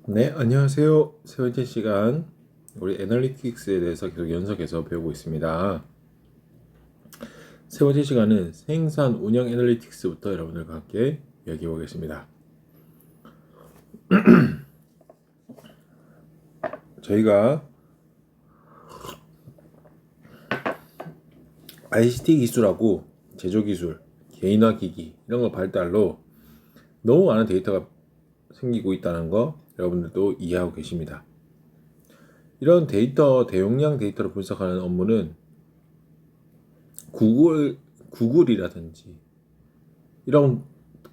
네, 안녕하세요. 세 번째 시간 우리 애널리틱스에 대해서 계속 연속해서 배우고 있습니다. 세 번째 시간은 생산 운영 애널리틱스부터 여러분들과 함께 이야기해 보겠습니다. 저희가 ICT 기술하고 제조 기술, 개인화 기기 이런 거 발달로 너무 많은 데이터가 생기고 있다는 거 여러분들도 이해하고 계십니다. 이런 대용량 데이터를 분석하는 업무는 구글이라든지 이런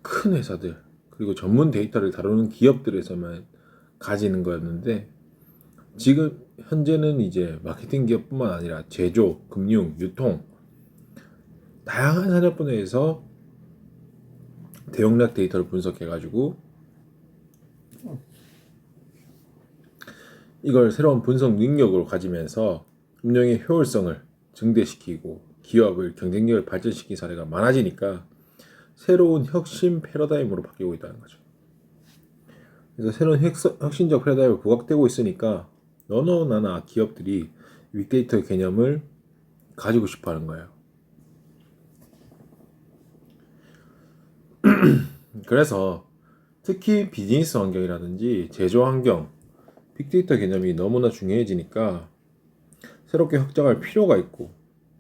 큰 회사들 그리고 전문 데이터를 다루는 기업들에서만 가지는 거였는데 지금 현재는 이제 마케팅 기업뿐만 아니라 제조, 금융, 유통 다양한 산업 분야에서 대용량 데이터를 분석해 가지고 이걸 새로운 분석 능력으로 가지면서 운영의 효율성을 증대시키고 기업을 경쟁력을 발전시킨 사례가 많아지니까 새로운 혁신 패러다임으로 바뀌고 있다는 거죠. 그래서 새로운 혁신적 패러다임이 부각되고 있으니까 너너나나 기업들이 빅데이터 개념을 가지고 싶어 하는 거예요. 그래서 특히 비즈니스 환경이라든지 제조 환경, 빅데이터 개념이 너무나 중요해지니까 새롭게 확장할 필요가 있고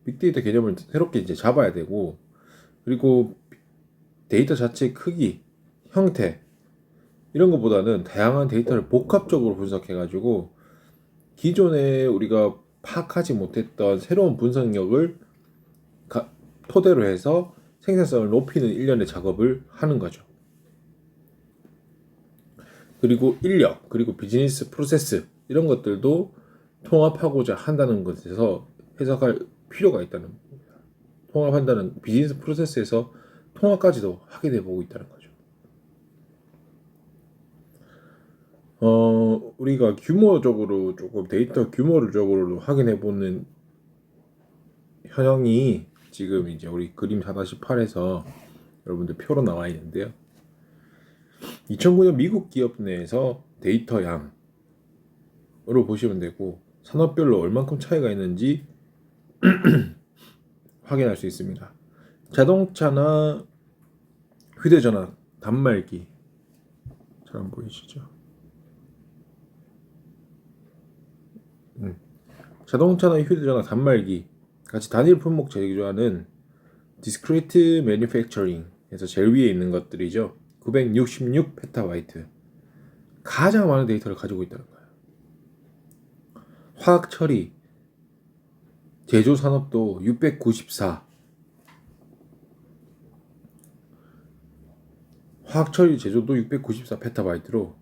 빅데이터 개념을 새롭게 이제 잡아야 되고 그리고 데이터 자체의 크기, 형태 이런 것보다는 다양한 데이터를 복합적으로 분석해가지고 기존에 우리가 파악하지 못했던 새로운 분석력을 토대로 해서 생산성을 높이는 일련의 작업을 하는 거죠. 그리고 인력, 그리고 비즈니스 프로세스 이런 것들도 통합하고자 한다는 것에서 해석할 필요가 있다는 겁니다. 통합한다는 비즈니스 프로세스에서 통합까지도 하게 돼 보고 있다는 거죠. 우리가 규모적으로 조금 데이터 규모적으로 확인해 보는 현황이 지금 이제 우리 그림 4-8에서 여러분들 표로 나와 있는데요. 2009년 미국 기업 내에서 데이터 양으로 보시면 되고 산업별로 얼만큼 차이가 있는지 확인할 수 있습니다. 자동차나 휴대전화, 단말기 잘 안 보이시죠? 자동차나 휴대전화, 단말기 같이 단일 품목 제조하는 Discrete Manufacturing에서 제일 위에 있는 것들이죠. 966 페타바이트 가장 많은 데이터를 가지고 있다는 거예요. 화학 처리, 제조 산업도 694 화학 처리 제조도 694 페타바이트로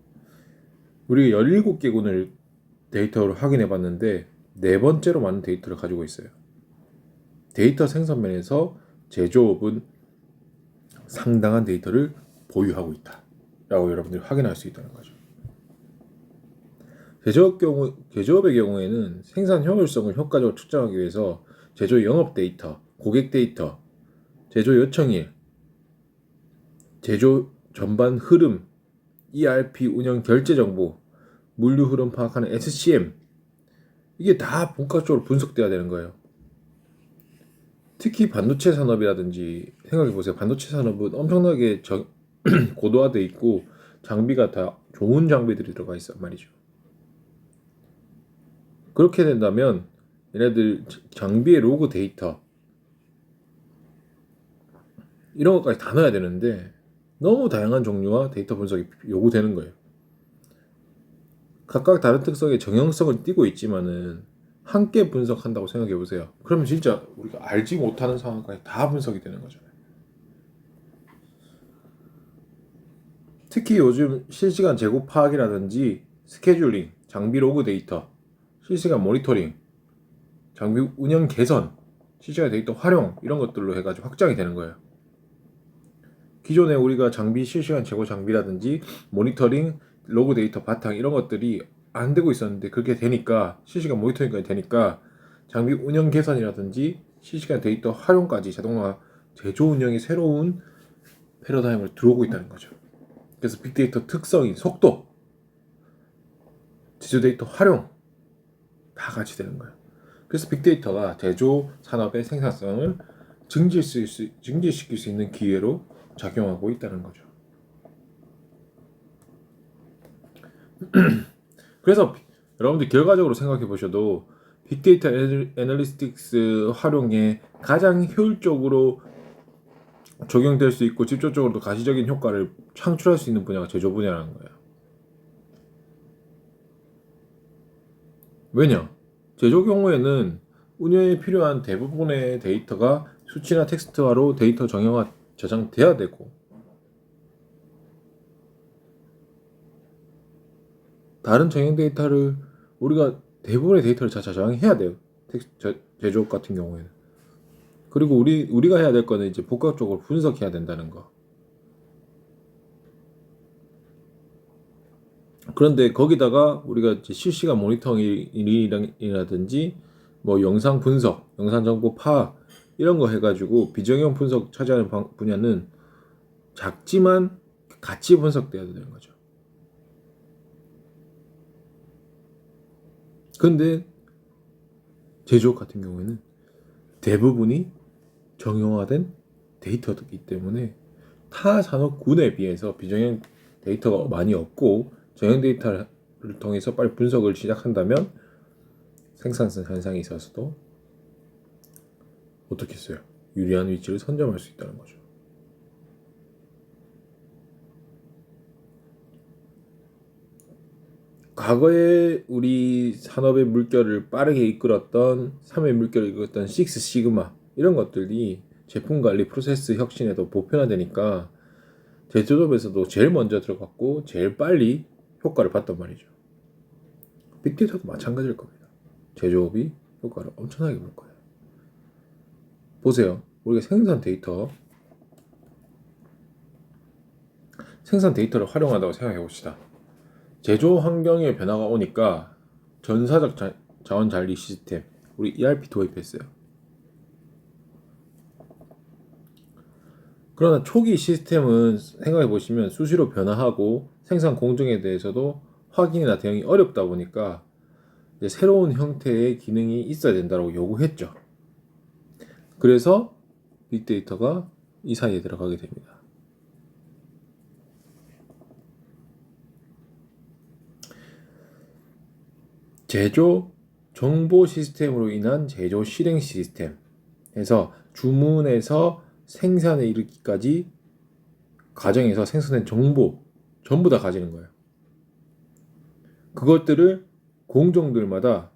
우리가 17개군을 데이터를 확인해 봤는데 네 번째로 많은 데이터를 가지고 있어요. 데이터 생산 면에서 제조업은 상당한 데이터를 보유하고 있다 라고 여러분들이 확인할 수 있다는 거죠. 제조업의 경우에는 생산 효율성을 효과적으로 측정하기 위해서 제조 영업 데이터, 고객 데이터, 제조 요청일, 제조 전반 흐름, ERP 운영 결제 정보, 물류 흐름 파악하는 SCM 이게 다 본격적으로 분석돼야 되는 거예요. 특히 반도체 산업이라든지 생각해 보세요. 반도체 산업은 엄청나게 고도화돼 있고 장비가 다 좋은 장비들이 들어가 있단 말이죠. 그렇게 된다면 얘네들 장비의 로그 데이터 이런 것까지 다 넣어야 되는데 너무 다양한 종류와 데이터 분석이 요구되는 거예요. 각각 다른 특성의 정형성을 띠고 있지만은 함께 분석한다고 생각해 보세요. 그러면 진짜 우리가 알지 못하는 상황까지 다 분석이 되는 거잖아요. 특히 요즘 실시간 재고 파악이라든지 스케줄링, 장비 로그 데이터, 실시간 모니터링, 장비 운영 개선, 실시간 데이터 활용 이런 것들로 해가지고 확장이 되는 거예요. 기존에 우리가 장비 실시간 재고 장비라든지 모니터링, 로그 데이터 바탕 이런 것들이 안 되고 있었는데 그렇게 되니까 실시간 모니터링까지 되니까 장비 운영 개선이라든지 실시간 데이터 활용까지 자동화 제조 운영의 새로운 패러다임을 들어오고 있다는 거죠. 그래서 빅데이터 특성인 속도 제조 데이터 활용 다 같이 되는 거예요. 그래서 빅데이터가 제조 산업의 생산성을 증진시킬 수 있는 기회로 작용하고 있다는 거죠. 그래서 여러분들 결과적으로 생각해 보셔도 빅데이터 애널리틱스 활용에 가장 효율적으로 적용될 수 있고 직접적으로도 가시적인 효과를 창출할 수 있는 분야가 제조 분야라는 거예요. 왜냐? 제조 경우에는 운영에 필요한 대부분의 데이터가 수치나 텍스트화로 데이터 정형화 저장돼야 되고, 다른 정형 데이터를 우리가 대부분의 데이터를 다 저장해야 돼요. 제조업 같은 경우에는. 그리고 우리가 해야 될 거는 이제 복합적으로 분석해야 된다는 거. 그런데 거기다가 우리가 이제 실시간 모니터링이라든지 뭐 영상 분석, 영상 정보 파악 이런 거 해가지고 비정형 분석 차지하는 분야는 작지만 같이 분석돼야 되는 거죠. 근데 제조업 같은 경우에는 대부분이 정형화된 데이터이기 때문에 타 산업군에 비해서 비정형 데이터가 많이 없고 정형 데이터를 통해서 빨리 분석을 시작한다면 생산성 향상에 있어서도 어떻게 했어요? 유리한 위치를 선점할 수 있다는 거죠. 과거에 우리 산업의 물결을 빠르게 이끌었던 3의 물결을 이끌었던 식스 시그마 이런 것들이 제품 관리 프로세스 혁신에도 보편화되니까 제조업에서도 제일 먼저 들어갔고 제일 빨리 효과를 봤단 말이죠. 빅데이터도 마찬가지일 겁니다. 제조업이 효과를 엄청나게 볼 거예요. 보세요. 우리가 생산 데이터를 활용한다고 생각해 봅시다. 제조 환경의 변화가 오니까 전사적 자원 관리 시스템, 우리 ERP 도입했어요. 그러나 초기 시스템은 생각해 보시면 수시로 변화하고 생산 공정에 대해서도 확인이나 대응이 어렵다 보니까 이제 새로운 형태의 기능이 있어야 된다고 요구했죠. 그래서 빅데이터가 이 사이에 들어가게 됩니다. 제조 정보 시스템으로 인한 제조 실행 시스템 해서 주문에서 생산에 이르기까지 과정에서 생성된 정보 전부 다 가지는 거예요. 그것들을 공정들마다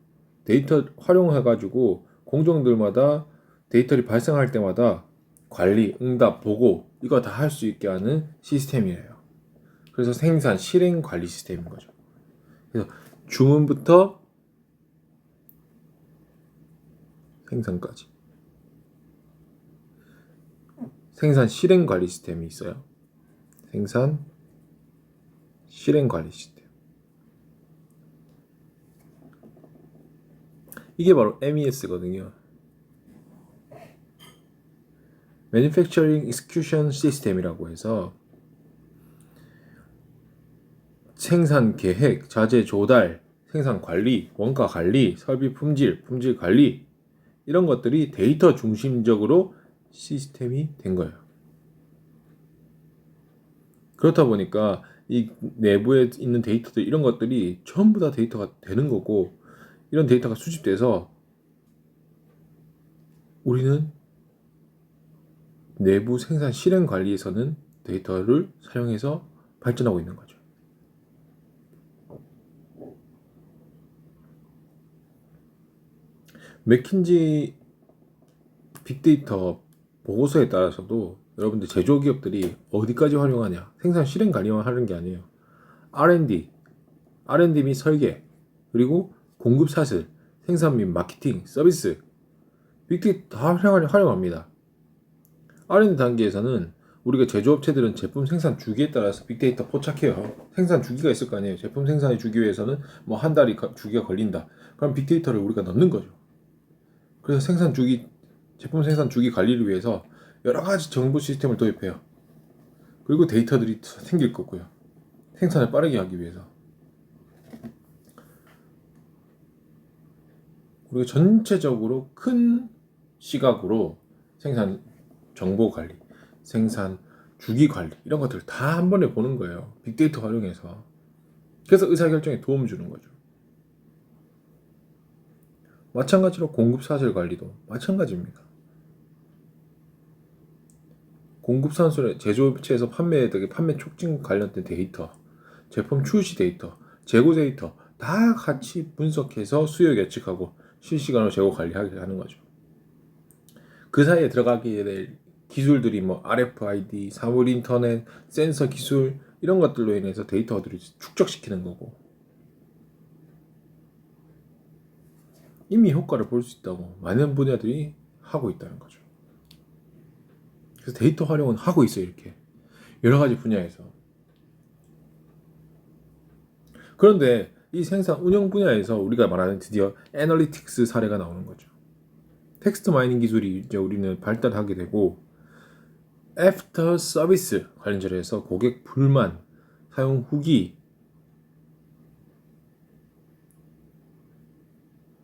데이터 활용해가지고 공정들마다 데이터를 발생할 때마다 관리, 응답, 보고 이거 다 할 수 있게 하는 시스템이에요. 그래서 생산, 실행 관리 시스템인 거죠. 그래서 주문부터 생산까지 생산 실행 관리 시스템이 있어요. 생산 실행 관리 시스템. 이게 바로 MES거든요. Manufacturing Execution System이라고 해서 생산 계획, 자재 조달, 생산 관리, 원가 관리, 설비 품질, 품질 관리 이런 것들이 데이터 중심적으로 시스템이 된 거예요. 그렇다 보니까 이 내부에 있는 데이터들 이런 것들이 전부 다 데이터가 되는 거고 이런 데이터가 수집돼서 우리는 내부 생산 실행 관리에서는 데이터를 사용해서 발전하고 있는 거죠. 맥킨지 빅데이터 보고서에 따라서도 여러분들 제조기업들이 어디까지 활용하냐 생산 실행 관리만 하는 게 아니에요. R&D 및 설계 그리고 공급 사슬 생산 및 마케팅 서비스 빅데이터 다 활용합니다. R&D 단계에서는 우리가 제조업체들은 제품 생산 주기에 따라서 빅데이터 포착해요. 생산 주기가 있을 거 아니에요. 제품 생산을 주기 위해서는 뭐 한 달이 주기가 걸린다. 그럼 빅데이터를 우리가 넣는 거죠. 그래서 제품 생산 주기 관리를 위해서 여러 가지 정보 시스템을 도입해요. 그리고 데이터들이 생길 거고요. 생산을 빠르게 하기 위해서. 우리가 전체적으로 큰 시각으로 생산 정보 관리, 생산 주기 관리 이런 것들을 다 한 번에 보는 거예요. 빅데이터 활용해서. 그래서 의사결정에 도움 주는 거죠. 마찬가지로 공급 사슬 관리도 마찬가지입니다. 공급 사슬의 제조업체에서 판매되게 판매 촉진 관련된 데이터, 제품 출시 데이터, 재고 데이터 다 같이 분석해서 수요 예측하고 실시간으로 재고 관리하게 하는 거죠. 그 사이에 들어가게 될 기술들이 뭐 RFID, 사물 인터넷, 센서 기술 이런 것들로 인해서 데이터들을 축적시키는 거고 이미 효과를 볼 수 있다고 많은 분야들이 하고 있다는 거죠. 그래서 데이터 활용은 하고 있어요. 이렇게 여러 가지 분야에서. 그런데 이 생산 운영 분야에서 우리가 말하는 드디어 애널리틱스 사례가 나오는 거죠. 텍스트 마이닝 기술이 이제 우리는 발달하게 되고 애프터 서비스 관련해서 고객 불만, 사용 후기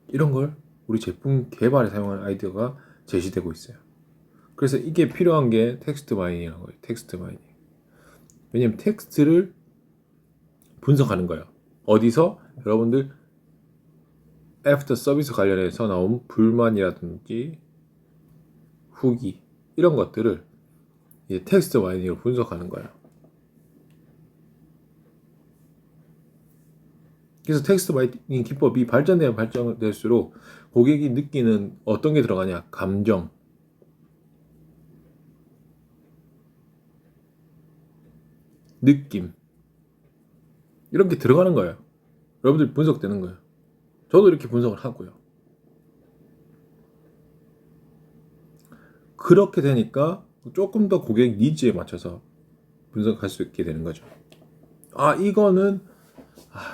이런 걸 우리 제품 개발에 사용하는 아이디어가 제시되고 있어요. 그래서 이게 필요한 게 텍스트 마이닝이라는 거예요. 텍스트 마이닝. 왜냐면 텍스트를 분석하는 거예요. 어디서? 여러분들 애프터 서비스 관련해서 나온 불만이라든지 후기 이런 것들을 이제 텍스트 마이닝으로 분석하는 거예요. 그래서 텍스트 마이닝 기법이 발전되면 발전될수록 고객이 느끼는 어떤 게 들어가냐? 감정, 느낌 이런 게 들어가는 거예요. 여러분들 분석되는 거예요. 저도 이렇게 분석을 하고요. 그렇게 되니까 조금 더 고객 니즈에 맞춰서 분석할 수 있게 되는 거죠.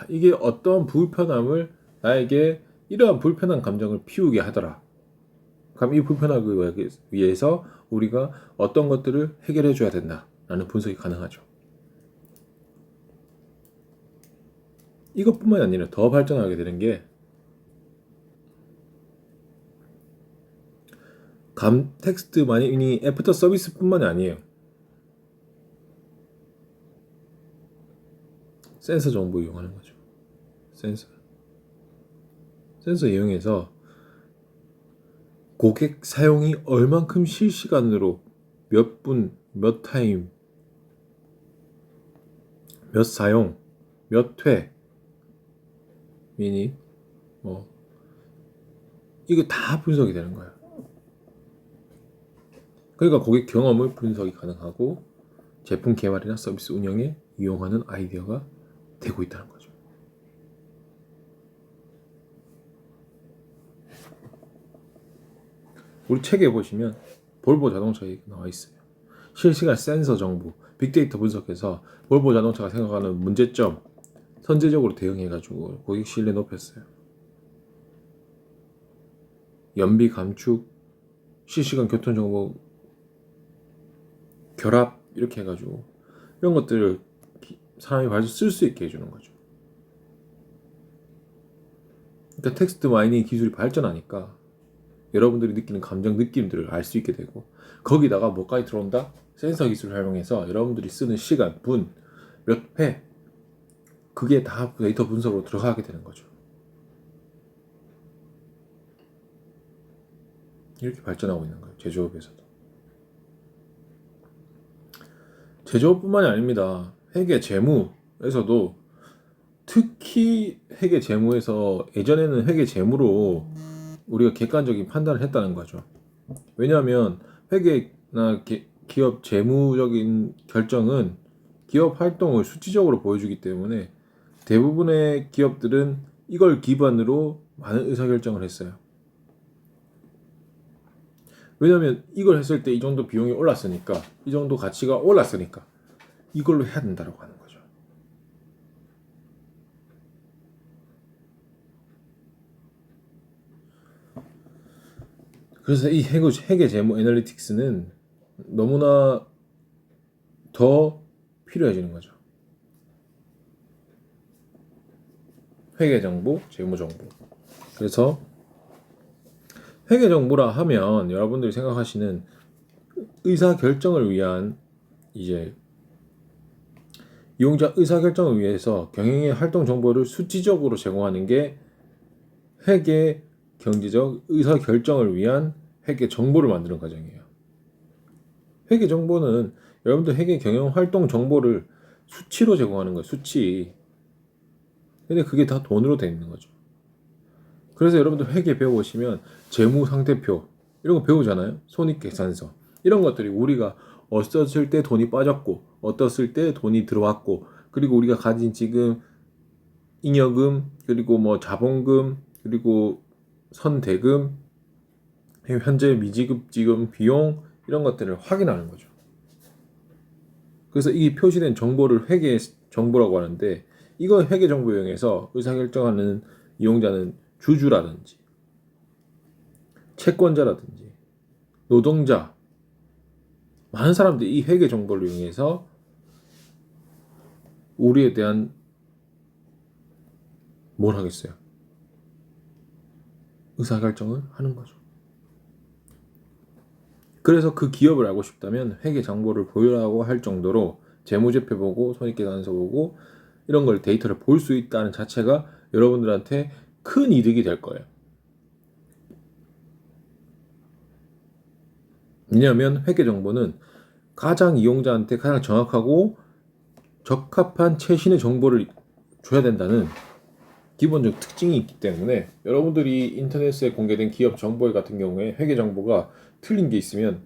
이게 어떤 불편함을 나에게 이러한 불편한 감정을 피우게 하더라. 그럼 이 불편하기 위해서 우리가 어떤 것들을 해결해 줘야 된다라는 분석이 가능하죠. 이것뿐만이 아니라 더 발전하게 되는 게 텍스트 마이닝이 애프터 서비스뿐만이 아니에요. 센서 정보 이용하는 거죠. 센서 이용해서 고객 사용이 얼만큼 실시간으로 몇 분, 몇 타임, 몇 사용, 몇 회, 미니, 이거 다 분석이 되는 거예요. 그러니까 고객 경험을 분석이 가능하고 제품 개발이나 서비스 운영에 이용하는 아이디어가 되고 있다는 거죠. 우리 책에 보시면 볼보 자동차에 나와 있어요. 실시간 센서 정보, 빅데이터 분석해서 볼보 자동차가 생각하는 문제점 선제적으로 대응해가지고 고객 신뢰 높였어요. 연비 감축, 실시간 교통 정보 결합 이렇게 해가지고 이런 것들을 사람이 바로 쓸 수 있게 해주는 거죠. 그러니까 텍스트 마이닝 기술이 발전하니까 여러분들이 느끼는 감정 느낌들을 알 수 있게 되고 거기다가 뭐까지 들어온다? 센서 기술을 활용해서 여러분들이 쓰는 시간, 분, 몇 회 그게 다 데이터 분석으로 들어가게 되는 거죠. 이렇게 발전하고 있는 거예요. 제조업에서도. 제조업뿐만이 아닙니다. 회계 재무에서도 특히 회계 재무에서 예전에는 회계 재무로 우리가 객관적인 판단을 했다는 거죠. 왜냐하면 회계나 기업 재무적인 결정은 기업 활동을 수치적으로 보여주기 때문에 대부분의 기업들은 이걸 기반으로 많은 의사결정을 했어요. 왜냐하면 이걸 했을 때 이 정도 비용이 올랐으니까 이 정도 가치가 올랐으니까 이걸로 해야 된다고 하는 거죠. 그래서 이 회계 재무 애널리틱스는 너무나 더 필요해지는 거죠. 회계 정보, 재무 정보. 그래서 회계정보라 하면 여러분들이 생각하시는 의사 결정을 위한 이제 이용자 의사 결정을 위해서 경영의 활동 정보를 수치적으로 제공하는 게 회계 경제적 의사 결정을 위한 회계 정보를 만드는 과정이에요. 회계 정보는 여러분들 회계 경영 활동 정보를 수치로 제공하는 거예요. 수치. 근데 그게 다 돈으로 돼 있는 거죠. 그래서 여러분들 회계 배워보시면 재무상태표 이런 거 배우잖아요. 손익계산서 이런 것들이 우리가 어떻을 때 돈이 빠졌고 어떻을 때 돈이 들어왔고 그리고 우리가 가진 지금 잉여금 그리고 뭐 자본금 그리고 선대금 현재 미지급 지금 비용 이런 것들을 확인하는 거죠. 그래서 이 표시된 정보를 회계 정보라고 하는데 이거 회계 정보 이용해서 의사결정하는 이용자는 주주라든지 채권자라든지 노동자 많은 사람들이 이 회계 정보를 이용해서 우리에 대한 뭘 하겠어요? 의사결정을 하는 거죠. 그래서 그 기업을 알고 싶다면 회계 정보를 보유라고 할 정도로 재무제표 보고 손익계산서 보고 이런 걸 데이터를 볼 수 있다는 자체가 여러분들한테 큰 이득이 될 거예요. 왜냐하면 회계 정보는 가장 이용자한테 가장 정확하고 적합한 최신의 정보를 줘야 된다는 기본적 특징이 있기 때문에 여러분들이 인터넷에 공개된 기업 정보 같은 경우에 회계 정보가 틀린 게 있으면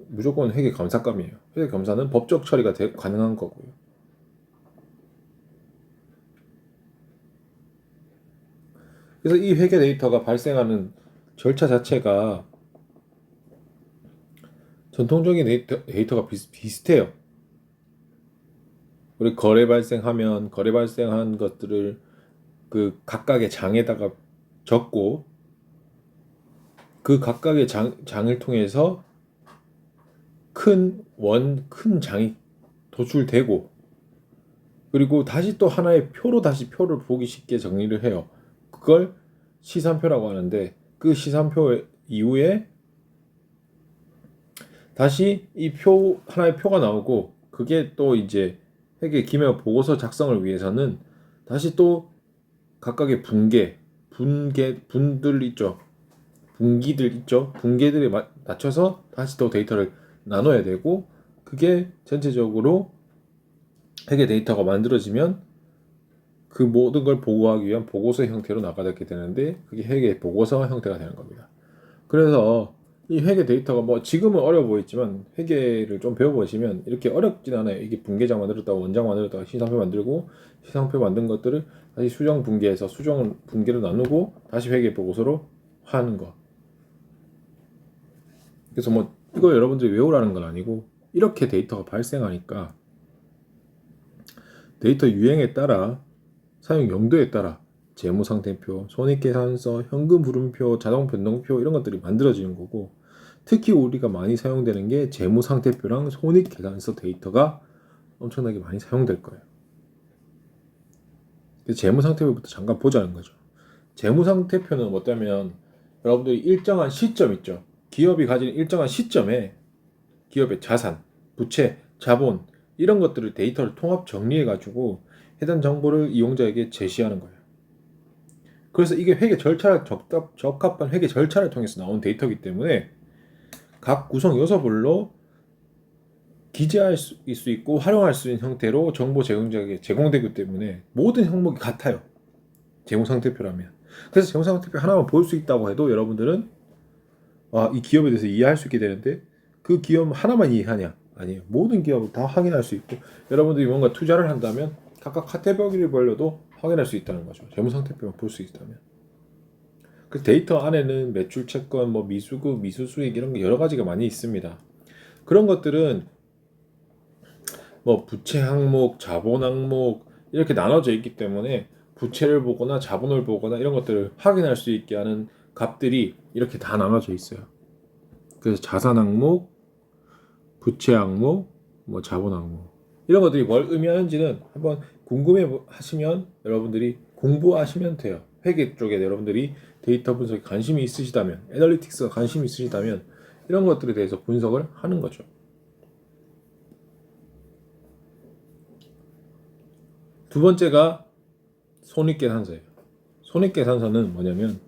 무조건 회계 감사감이에요. 회계 감사는 법적 처리가 가능한 거고요. 그래서 이 회계 데이터가 발생하는 절차 자체가 전통적인 데이터가 비슷해요. 우리 거래 발생하면 거래 발생한 것들을 그 각각의 장에다가 적고 그 각각의 장을 통해서 큰 장이 도출되고 그리고 다시 또 하나의 표로 다시 표를 보기 쉽게 정리를 해요. 그걸 시산표라고 하는데 그 시산표 이후에 다시 이 하나의 표가 나오고 그게 또 이제 회계 기밀 보고서 작성을 위해서는 다시 또 각각의 분들 있죠. 분기들 있죠. 분기들에 맞춰서 다시 또 데이터를 나눠야 되고 그게 전체적으로 회계 데이터가 만들어지면 그 모든 걸 보고하기 위한 보고서 형태로 나가게 되는데 그게 회계 보고서 형태가 되는 겁니다. 그래서 이 회계 데이터가 뭐 지금은 어려워 보이지만 회계를 좀 배워보시면 이렇게 어렵진 않아요. 이게 분계장 만들었다가 원장 만들었다가 시상표 만들고 시상표 만든 것들을 다시 수정 분계해서 수정 분계로 나누고 다시 회계 보고서로 하는 거. 그래서 뭐 이거 여러분들이 외우라는 건 아니고 이렇게 데이터가 발생하니까 데이터 유형에 따라 사용 용도에 따라 재무상태표, 손익계산서, 현금 흐름표, 자동 변동표 이런 것들이 만들어지는 거고 특히 우리가 많이 사용되는 게 재무상태표랑 손익계산서 데이터가 엄청나게 많이 사용될 거예요. 그래서 재무상태표부터 잠깐 보자는 거죠. 재무상태표는 뭐냐면 여러분들이 일정한 시점 있죠. 기업이 가진 일정한 시점에 기업의 자산, 부채, 자본 이런 것들을 데이터를 통합 정리해 가지고 해당 정보를 이용자에게 제시하는 거예요. 그래서 이게 회계 절차를 적합한 회계 절차를 통해서 나온 데이터이기 때문에 각 구성 요소별로 기재할 수 있고 활용할 수 있는 형태로 정보 제공자에게 제공되기 때문에 모든 항목이 같아요. 재무상태표라면. 그래서 재무상태표 하나만 볼 수 있다고 해도 여러분들은 이 기업에 대해서 이해할 수 있게 되는데 그 기업 하나만 이해하냐? 아니에요. 모든 기업을 다 확인할 수 있고 여러분들이 뭔가 투자를 한다면 각각 카테고리별로도 확인할 수 있다는 거죠. 재무상태표만 볼 수 있다면. 그 데이터 안에는 매출 채권, 뭐 미수급, 미수수익 이런 게 여러 가지가 많이 있습니다. 그런 것들은 뭐 부채 항목, 자본 항목 이렇게 나눠져 있기 때문에 부채를 보거나 자본을 보거나 이런 것들을 확인할 수 있게 하는 값들이 이렇게 다 나눠져 있어요. 그래서 자산 항목, 부채 항목, 뭐 자본 항목 이런 것들이 뭘 의미하는지는 한번 궁금해 하시면 여러분들이 공부하시면 돼요. 회계 쪽에 여러분들이 데이터 분석에 관심이 있으시다면, 애널리틱스가 관심이 있으시다면 이런 것들에 대해서 분석을 하는 거죠. 두 번째가 손익계산서예요. 손익계산서는 뭐냐면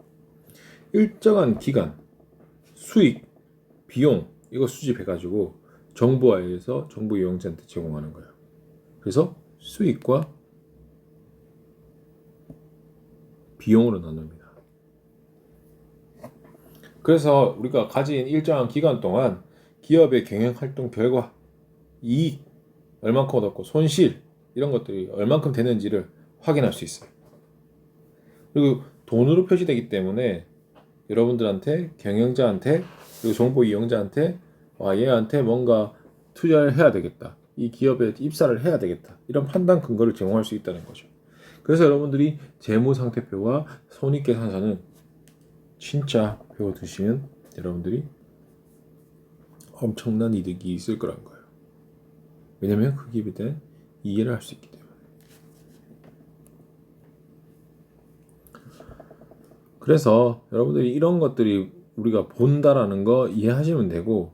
일정한 기간, 수익, 비용 이거 수집해가지고 정부화해서 정부 이용자한테 제공하는 거예요. 그래서 수익과 비용으로 나눕니다. 그래서 우리가 가진 일정한 기간 동안 기업의 경영활동 결과, 이익 얼만큼 얻었고 손실 이런 것들이 얼만큼 되는지를 확인할 수 있어요. 그리고 돈으로 표시되기 때문에 여러분들한테, 경영자한테, 그리고 정보 이용자한테 얘한테 뭔가 투자를 해야 되겠다, 이 기업에 입사를 해야 되겠다, 이런 판단 근거를 제공할 수 있다는 거죠. 그래서 여러분들이 재무상태표와 손익계산서는 진짜 배워두시면 여러분들이 엄청난 이득이 있을 거라는 거예요. 왜냐면 그 기업에 대한 이해를 할 수 있기 때문에. 그래서 여러분들이 이런 것들이 우리가 본다라는 거 이해하시면 되고,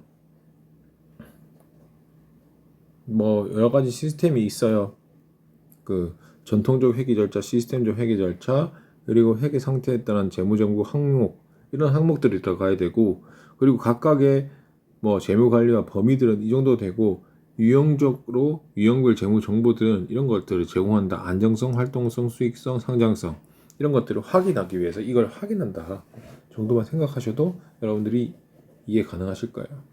뭐 여러 가지 시스템이 있어요. 그 전통적 회계 절차, 시스템적 회계 절차, 그리고 회계 상태에 따른 재무정보 항목, 이런 항목들이 들어가야 되고, 그리고 각각의 뭐 재무관리와 범위들은 이 정도 되고, 유형적으로 유형별 재무 정보들은 이런 것들을 제공한다. 안정성, 활동성, 수익성, 상장성, 이런 것들을 확인하기 위해서 이걸 확인한다 정도만 생각하셔도 여러분들이 이해 가능하실 거예요.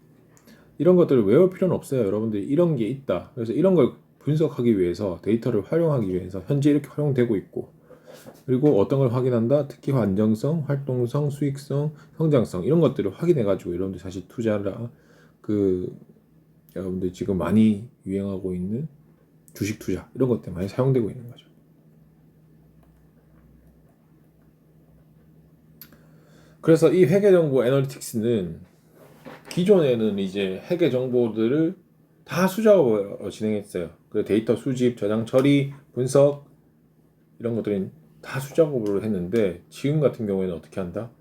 이런 것들을 외울 필요는 없어요. 여러분들이 이런 게 있다, 그래서 이런 걸 분석하기 위해서, 데이터를 활용하기 위해서 현재 이렇게 활용되고 있고, 그리고 어떤 걸 확인한다, 특히 안정성, 활동성, 수익성, 성장성, 이런 것들을 확인해 가지고 여러분들 사실 투자를 여러분들 지금 많이 유행하고 있는 주식 투자, 이런 것들 많이 사용되고 있는 거죠. 그래서 이 회계정보 애널리틱스는 기존에는 이제 회계 정보들을 다 수작업을 진행했어요. 그 데이터 수집, 저장, 처리, 분석 이런 것들은 다 수작업으로 했는데, 지금 같은 경우에는 어떻게 한다?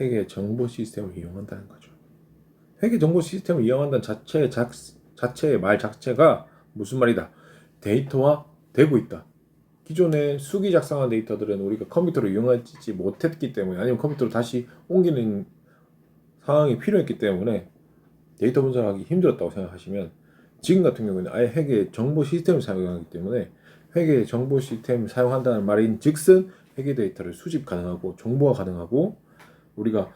회계 정보 시스템을 이용한다는 거죠. 회계 정보 시스템을 이용한다는 자체의 말 자체가 무슨 말이다? 데이터화 되고 있다. 기존에 수기 작성한 데이터들은 우리가 컴퓨터를 이용하지 못했기 때문에, 아니면 컴퓨터로 다시 옮기는 상황이 필요했기 때문에 데이터 분석하기 힘들었다고 생각하시면, 지금 같은 경우에는 아예 회계 정보 시스템을 사용하기 때문에 회계 정보 시스템을 사용한다는 말인 즉슨 회계 데이터를 수집 가능하고 정보가 가능하고, 우리가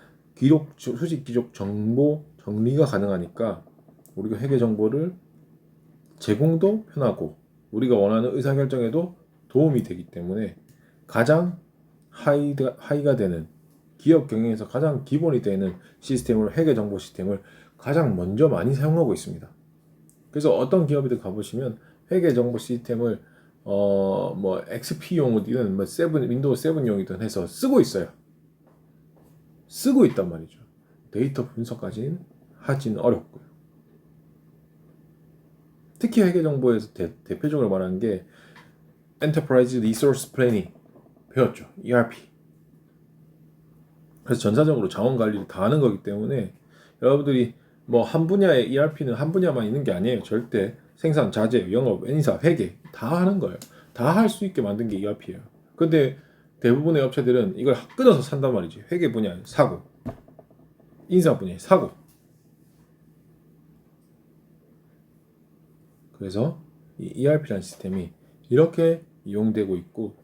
수집 기록 정보 정리가 가능하니까 우리가 회계 정보를 제공도 편하고 우리가 원하는 의사결정에도 도움이 되기 때문에 가장 하이가 되는, 기업 경영에서 가장 기본이 되는 시스템으로 회계 정보 시스템을 가장 먼저 많이 사용하고 있습니다. 그래서 어떤 기업이든 가보시면 회계 정보 시스템을 뭐 XP용이든 뭐 윈도우 7용이든 해서 쓰고 있어요. 쓰고 있단 말이죠. 데이터 분석까지는 하지는 어렵고요. 특히 회계 정보에서 대표적으로 말하는 게 Enterprise Resource Planning 배웠죠. ERP. 그래서 전사적으로 자원 관리를 다 하는 거기 때문에 여러분들이 뭐 한 분야의 ERP는 한 분야만 있는 게 아니에요. 절대 생산, 자재, 영업, 인사, 회계 다 하는 거예요. 다 할 수 있게 만든 게 ERP예요. 근데 대부분의 업체들은 이걸 끊어서 산단 말이지. 회계 분야에 사고, 인사 분야에 사고. 그래서 이 ERP라는 시스템이 이렇게 이용되고 있고,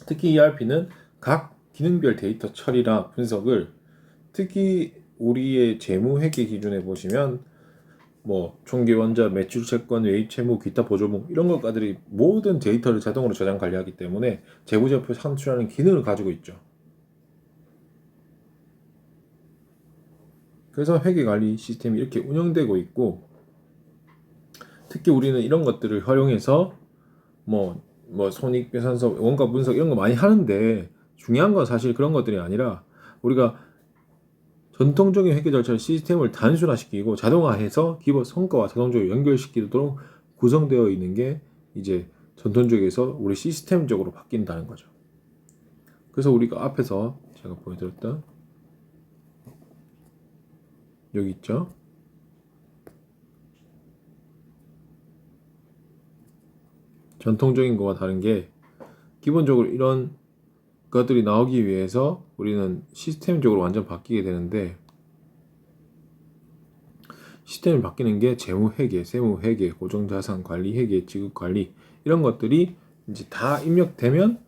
특히 ERP는 각 기능별 데이터 처리나 분석을, 특히 우리의 재무회계 기준에 보시면 뭐 총계원자, 매출채권, 외입채무, 기타 보조무 이런 것까지 모든 데이터를 자동으로 저장 관리하기 때문에 재무제표 산출하는 기능을 가지고 있죠. 그래서 회계관리 시스템이 이렇게 운영되고 있고, 특히 우리는 이런 것들을 활용해서 뭐 손익계산서, 원가 분석 이런 거 많이 하는데, 중요한 건 사실 그런 것들이 아니라 우리가 전통적인 회계 절차 시스템을 단순화시키고 자동화해서 기본 성과와 자동적으로 연결시키도록 구성되어 있는 게 이제 전통적에서 우리 시스템적으로 바뀐다는 거죠. 그래서 우리가 앞에서 제가 보여드렸던 여기 있죠. 전통적인 거와 다른 게 기본적으로 이런 것들이 나오기 위해서 우리는 시스템적으로 완전 바뀌게 되는데, 시스템이 바뀌는 게 재무회계, 세무회계, 고정자산관리 회계, 지급관리 이런 것들이 이제 다 입력되면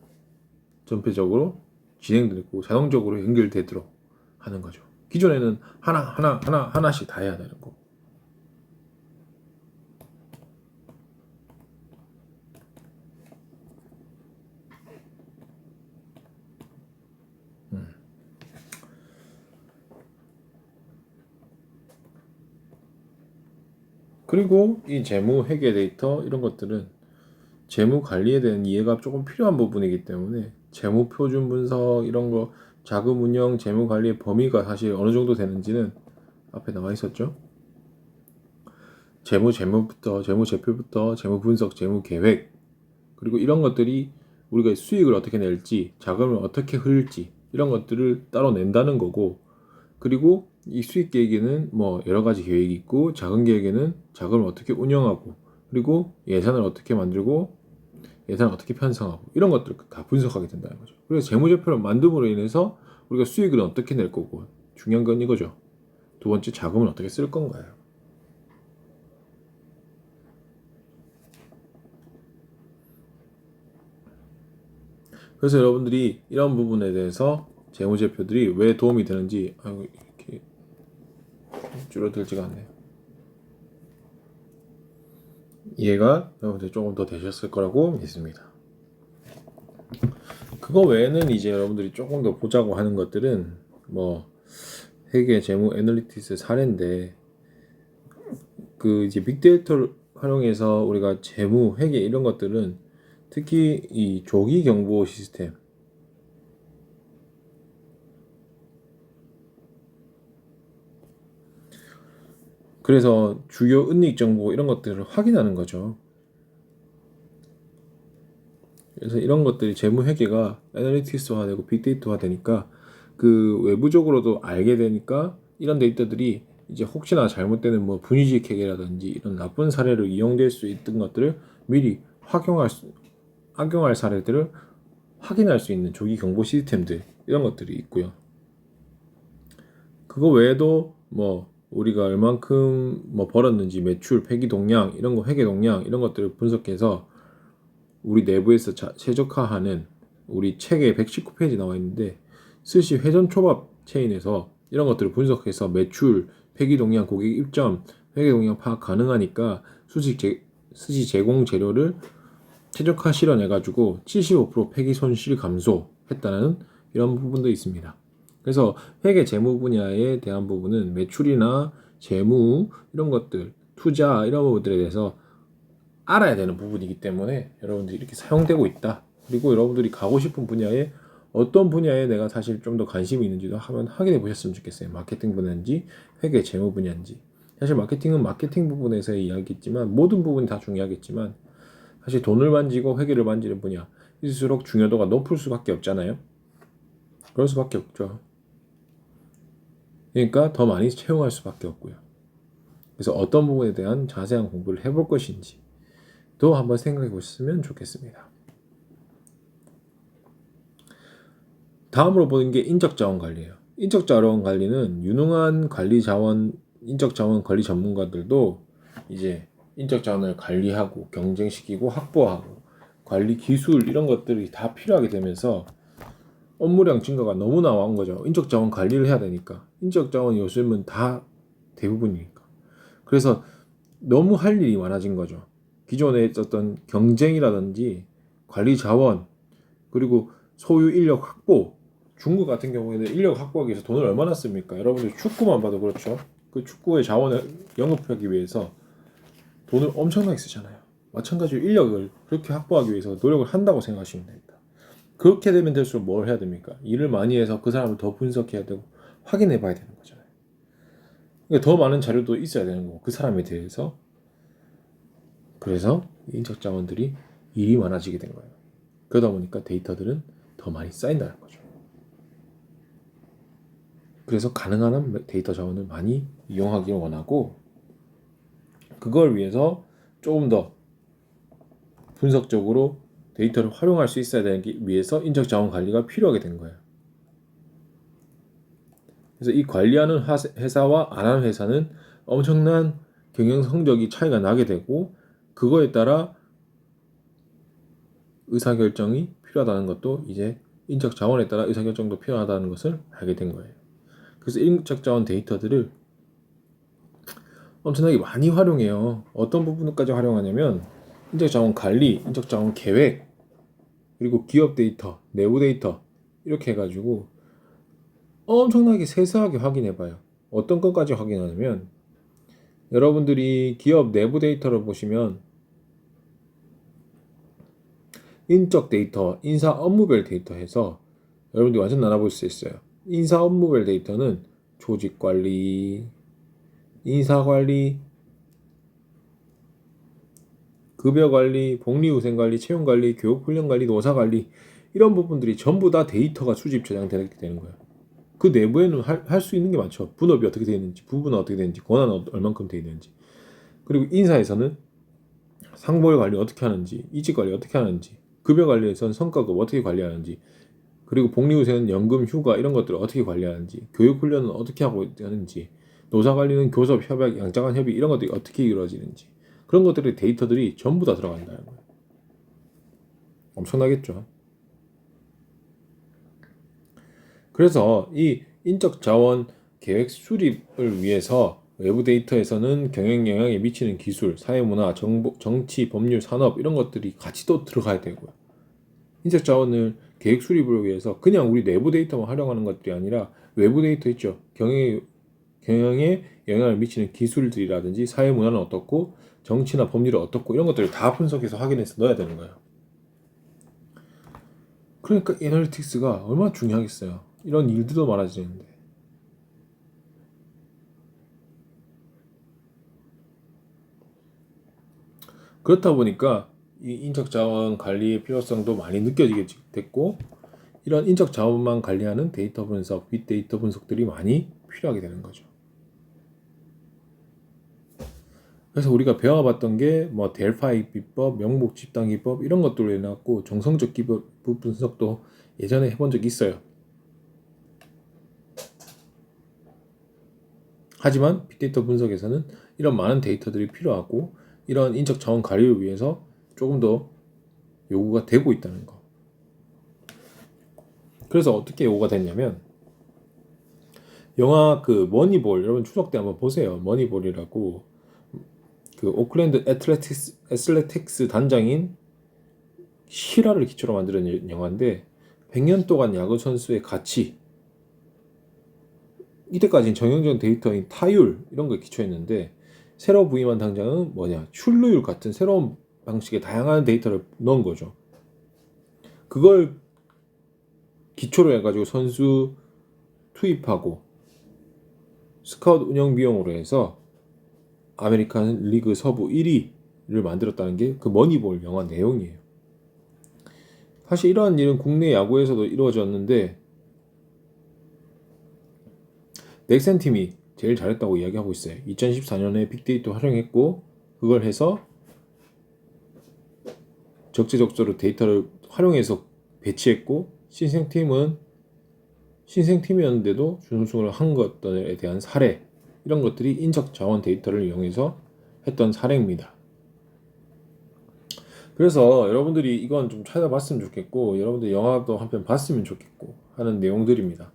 전체적으로 진행되고 자동적으로 연결되도록 하는 거죠. 기존에는 하나씩 다 해야 되는 거고. 그리고 이 재무 회계 데이터 이런 것들은 재무 관리에 대한 이해가 조금 필요한 부분이기 때문에 재무 표준 분석 이런 거, 자금 운영, 재무 관리의 범위가 사실 어느 정도 되는지는 앞에 나와 있었죠. 재무부터, 재무 제표부터, 재무 분석, 재무 계획, 그리고 이런 것들이 우리가 수익을 어떻게 낼지, 자금을 어떻게 흐를지 이런 것들을 따로 낸다는 거고, 그리고 이 수익 계획에는 뭐 여러 가지 계획이 있고, 자금 계획에는 자금을 어떻게 운영하고, 그리고 예산을 어떻게 만들고, 예산을 어떻게 편성하고 이런 것들을 다 분석하게 된다는 거죠. 그래서 재무제표를 만듦으로 인해서 우리가 수익을 어떻게 낼 거고, 중요한 건 이거죠. 두 번째, 자금을 어떻게 쓸 건가요. 그래서 여러분들이 이런 부분에 대해서 재무제표들이 왜 도움이 되는지, 이렇게 줄어들지가 않네요. 이해가 여러분들 조금 더 되셨을 거라고 믿습니다. 그거 외에는 이제 여러분들이 조금 더 보자고 하는 것들은 뭐 회계 재무 애널리티스 사례인데, 그 이제 빅데이터를 활용해서 우리가 재무 회계 이런 것들은 특히 이 조기 경보 시스템, 그래서 주요 은닉 정보 이런 것들을 확인하는 거죠. 그래서 이런 것들이 재무 회계가 애널리티스화되고 빅데이터화 되니까 그 외부적으로도 알게 되니까 이런 데이터들이 이제 혹시나 잘못되는 뭐 분위기 회계라든지 이런 나쁜 사례로 이용될 수 있던 것들을 미리 악용할 사례들을 확인할 수 있는 조기 경보 시스템들 이런 것들이 있고요. 그거 외에도 뭐 우리가 얼만큼 뭐 벌었는지 매출, 폐기 동량 이런 거, 회계 동량 이런 것들을 분석해서 우리 내부에서 최적화하는 우리 책에 119페이지 나와 있는데, 스시 회전 초밥 체인에서 이런 것들을 분석해서 매출, 폐기 동량, 고객 입점, 회계 동량 파악 가능하니까 스시 제공 재료를 최적화 실현해가지고 75% 폐기 손실 감소했다는 이런 부분도 있습니다. 그래서 회계 재무 분야에 대한 부분은 매출이나 재무 이런 것들, 투자 이런 부분들에 대해서 알아야 되는 부분이기 때문에 여러분들이 이렇게 사용되고 있다. 그리고 여러분들이 가고 싶은 분야에 어떤 분야에 내가 사실 좀 더 관심이 있는지도 한번 확인해 보셨으면 좋겠어요. 마케팅 분야인지 회계 재무 분야인지. 사실 마케팅은 마케팅 부분에서의 이야기겠지만 모든 부분이 다 중요하겠지만 사실 돈을 만지고 회계를 만지는 분야일수록 중요도가 높을 수밖에 없잖아요. 그럴 수밖에 없죠. 그러니까 더 많이 채용할 수밖에 없고요. 그래서 어떤 부분에 대한 자세한 공부를 해볼 것인지 또 한번 생각해 보셨으면 좋겠습니다. 다음으로 보는 게 인적자원 관리예요. 인적자원 관리는 유능한 인적자원 관리 전문가들도 이제 인적자원을 관리하고 경쟁시키고 확보하고 관리 기술 이런 것들이 다 필요하게 되면서 업무량 증가가 너무 나온 거죠. 인적자원 관리를 해야 되니까. 인적자원 요즘은 다 대부분이니까. 그래서 너무 할 일이 많아진 거죠. 기존에 있었던 경쟁이라든지 관리 자원, 그리고 소유 인력 확보. 중국 같은 경우에는 인력 확보하기 위해서 돈을 얼마나 씁니까? 여러분들 축구만 봐도 그렇죠. 그 축구의 자원을 영업하기 위해서 돈을 엄청나게 쓰잖아요. 마찬가지로 인력을 그렇게 확보하기 위해서 노력을 한다고 생각하시면 됩니다. 그렇게 되면 될수록 뭘 해야 됩니까? 일을 많이 해서 그 사람을 더 분석해야 되고 확인해 봐야 되는 거잖아요. 그러니까 더 많은 자료도 있어야 되는 거고 그 사람에 대해서. 그래서 인적 자원들이 일이 많아지게 된 거예요. 그러다 보니까 데이터들은 더 많이 쌓인다는 거죠. 그래서 가능한 한 데이터 자원을 많이 이용하기를 원하고, 그걸 위해서 조금 더 분석적으로 데이터를 활용할 수 있어야 되기 위해서 인적 자원 관리가 필요하게 된 거예요. 그래서 이 관리하는 회사와 안 하는 회사는 엄청난 경영 성적이 차이가 나게 되고, 그거에 따라 의사결정이 필요하다는 것도, 이제 인적 자원에 따라 의사결정도 필요하다는 것을 알게 된 거예요. 그래서 인적 자원 데이터들을 엄청나게 많이 활용해요. 어떤 부분까지 활용하냐면 인적 자원 관리, 인적 자원 계획, 그리고 기업 데이터, 내부 데이터, 이렇게 해가지고 엄청나게 세세하게 확인해봐요. 어떤 것까지 확인하냐면, 여러분들이 기업 내부 데이터를 보시면 인적 데이터, 인사 업무별 데이터 해서 여러분들이 완전 나눠볼 수 있어요. 인사 업무별 데이터는 조직 관리, 인사 관리, 급여 관리, 복리후생 관리, 채용 관리, 교육 훈련 관리, 노사 관리, 이런 부분들이 전부 다 데이터가 수집 저장되게 되는 거예요. 그 내부에는 할 수 있는 게 많죠. 분업이 어떻게 되어 있는지, 부분은 어떻게 되는지, 권한은 얼만큼 되어 있는지. 그리고 인사에서는 상벌 관리 어떻게 하는지, 이직 관리 어떻게 하는지, 급여 관리에서는 성과급 어떻게 관리하는지, 그리고 복리후생은 연금, 휴가 이런 것들을 어떻게 관리하는지, 교육 훈련은 어떻게 하고 하는지, 노사 관리는 교섭, 협약, 양자간 협의 이런 것들이 어떻게 이루어지는지, 그런 것들의 데이터들이 전부 다 들어간다는 거예요. 엄청나겠죠. 그래서 이 인적 자원 계획 수립을 위해서 외부 데이터에서는 경영 영향에 미치는 기술, 사회문화, 정치, 법률, 산업 이런 것들이 같이 또 들어가야 되고요. 인적 자원을 계획 수립을 위해서 그냥 우리 내부 데이터만 활용하는 것들이 아니라 외부 데이터 있죠. 경영에 영향을 미치는 기술들이라든지 사회문화는 어떻고 정치나 법률은 어떻고 이런 것들을 다 분석해서 확인해서 넣어야 되는 거예요. 그러니까 애널리틱스가 얼마나 중요하겠어요. 이런 일들도 많아지는데. 그렇다 보니까 이 인적 자원 관리의 필요성도 많이 느껴지게 됐고, 이런 인적 자원만 관리하는 데이터 분석, 빅데이터 분석들이 많이 필요하게 되는 거죠. 그래서 우리가 배워봤던 게 뭐 델파이 비법, 명목 집단 기법 이런 것들로 해놨고, 정성적 기법 분석도 예전에 해본 적이 있어요. 하지만 빅데이터 분석에서는 이런 많은 데이터들이 필요하고, 이런 인적 자원 관리를 위해서 조금 더 요구가 되고 있다는 거. 그래서 어떻게 요구가 됐냐면, 영화 그 머니볼, 여러분 추석 때 한번 보세요. 머니볼이라고, 그 오클랜드 애슬레틱스 단장인 실화를 기초로 만드는 영화인데, 100년 동안 야구 선수의 가치, 이때까지는 정형적 데이터인 타율 이런 거에 기초했는데, 새로 부임한 당장은 뭐냐, 출루율 같은 새로운 방식의 다양한 데이터를 넣은 거죠. 그걸 기초로 해가지고 선수 투입하고 스카우트 운영 비용으로 해서 아메리칸 리그 서부 1위를 만들었다는 게 그 머니볼 영화 내용이에요. 사실 이러한 일은 국내 야구에서도 이루어졌는데, 넥센 팀이 제일 잘했다고 이야기하고 있어요. 2014년에 빅데이터 활용했고, 그걸 해서 적재적소로 데이터를 활용해서 배치했고, 신생팀이었는데도 준우승을 한 것들에 대한 사례, 이런 것들이 인적 자원 데이터를 이용해서 했던 사례입니다. 그래서 여러분들이 이건 좀 찾아봤으면 좋겠고, 여러분들 영화도 한 편 봤으면 좋겠고 하는 내용들입니다.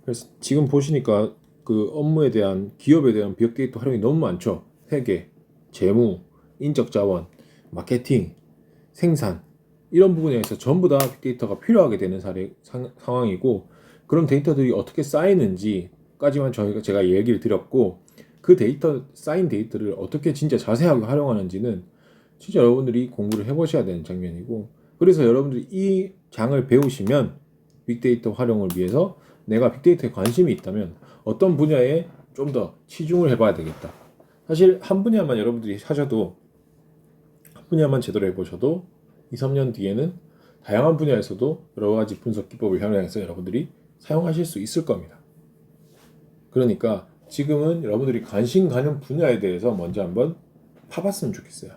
그래서 지금 보시니까 그 업무에 대한, 기업에 대한 빅데이터 활용이 너무 많죠. 회계, 재무, 인적 자원, 마케팅, 생산, 이런 부분에서 전부 다 빅데이터가 필요하게 되는 상황이고, 그런 데이터들이 어떻게 쌓이는지까지만 제가 얘기를 드렸고, 그 데이터, 쌓인 데이터를 어떻게 진짜 자세하게 활용하는지는 진짜 여러분들이 공부를 해보셔야 되는 장면이고, 그래서 여러분들이 이 장을 배우시면 빅데이터 활용을 위해서 내가 빅데이터에 관심이 있다면 어떤 분야에 좀 더 치중을 해봐야 되겠다. 사실 한 분야만 여러분들이 하셔도, 한 분야만 제대로 해보셔도 2, 3년 뒤에는 다양한 분야에서도 여러 가지 분석 기법을 활용해서 여러분들이 사용하실 수 있을 겁니다. 그러니까 지금은 여러분들이 관심 가는 분야에 대해서 먼저 한번 파봤으면 좋겠어요.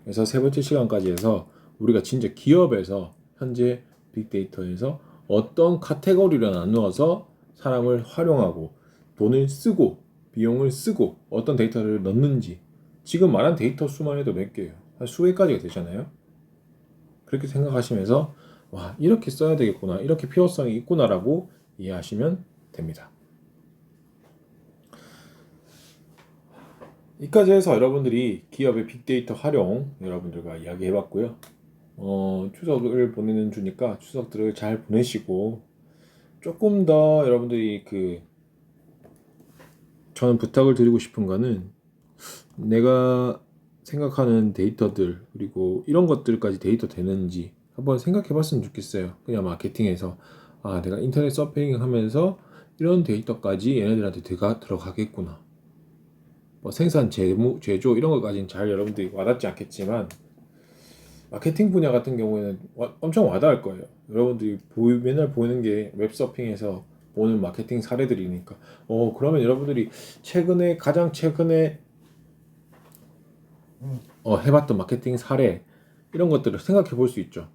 그래서 세 번째 시간까지 해서 우리가 진짜 기업에서 현재 빅데이터에서 어떤 카테고리로 나누어서 사람을 활용하고 돈을 쓰고 비용을 쓰고 어떤 데이터를 넣는지, 지금 말한 데이터 수만 해도 몇 개예요. 한 수백 가지가 되잖아요. 그렇게 생각하시면서 와, 이렇게 써야 되겠구나, 이렇게 필요성이 있구나라고 이해하시면 됩니다. 여기까지 해서 여러분들이 기업의 빅데이터 활용 여러분들과 이야기해봤고요. 추석을 보내는 주니까 추석들을 잘 보내시고, 조금 더 여러분들이 저는 부탁을 드리고 싶은 거는, 내가 생각하는 데이터들 그리고 이런 것들까지 데이터 되는지 한번 생각해봤으면 좋겠어요. 그냥 마케팅에서 내가 인터넷 서핑 하면서 이런 데이터까지 얘네들한테 들어가겠구나. 뭐 생산, 제조 이런 것까지는 잘 여러분들이 와닿지 않겠지만, 마케팅 분야 같은 경우에는 엄청 와닿을 거예요. 여러분들이 맨날 보이는 게 웹서핑에서 보는 마케팅 사례들이니까. 그러면 여러분들이 가장 최근에 해봤던 마케팅 사례 이런 것들을 생각해 볼 수 있죠.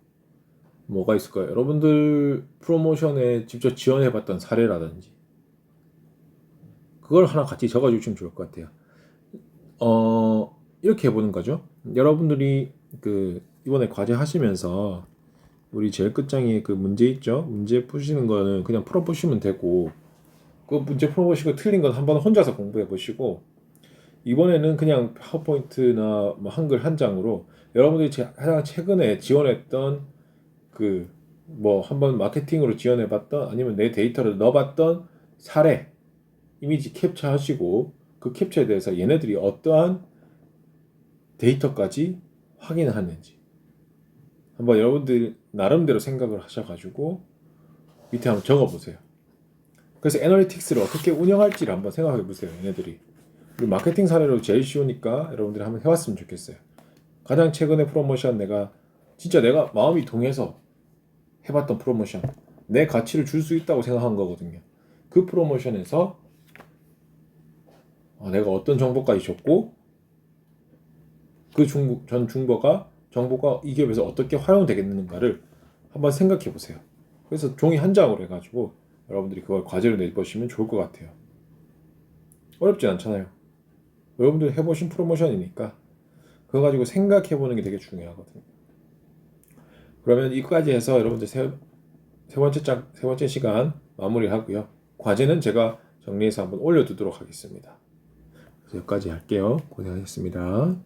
뭐가 있을까요? 여러분들 프로모션에 직접 지원해봤던 사례라든지 그걸 하나 같이 적어주시면 좋을 것 같아요. 이렇게 해보는 거죠. 여러분들이 이번에 과제 하시면서 우리 제일 끝장에 문제 있죠? 문제 푸시는 거는 그냥 풀어보시면 되고, 그 문제 풀어보시고 틀린 건 한번 혼자서 공부해 보시고, 이번에는 그냥 파워포인트나 뭐 한글 한 장으로 여러분들이 가장 최근에 지원했던 뭐 한번 마케팅으로 지원해봤던 아니면 내 데이터를 넣어봤던 사례 이미지 캡처하시고, 그 캡처에 대해서 얘네들이 어떠한 데이터까지 확인하는지 한번 여러분들 나름대로 생각을 하셔가지고 밑에 한번 적어보세요. 그래서 애널리틱스를 어떻게 운영할지를 한번 생각해보세요. 얘네들이 그리고 마케팅 사례로 제일 쉬우니까 여러분들이 한번 해봤으면 좋겠어요. 가장 최근에 프로모션, 내가 마음이 동해서 해봤던 프로모션, 내 가치를 줄 수 있다고 생각한 거거든요. 그 프로모션에서 내가 어떤 정보까지 줬고, 정보가 이 기업에서 어떻게 활용되겠는가를 한번 생각해 보세요. 그래서 종이 한 장으로 해가지고 여러분들이 그걸 과제로 내보시면 좋을 것 같아요. 어렵진 않잖아요. 여러분들 해보신 프로모션이니까 그거 가지고 생각해 보는 게 되게 중요하거든요. 그러면 이거까지 해서 여러분들 세 번째 시간 마무리하고요. 과제는 제가 정리해서 한번 올려두도록 하겠습니다. 그래서 여기까지 할게요. 고생하셨습니다.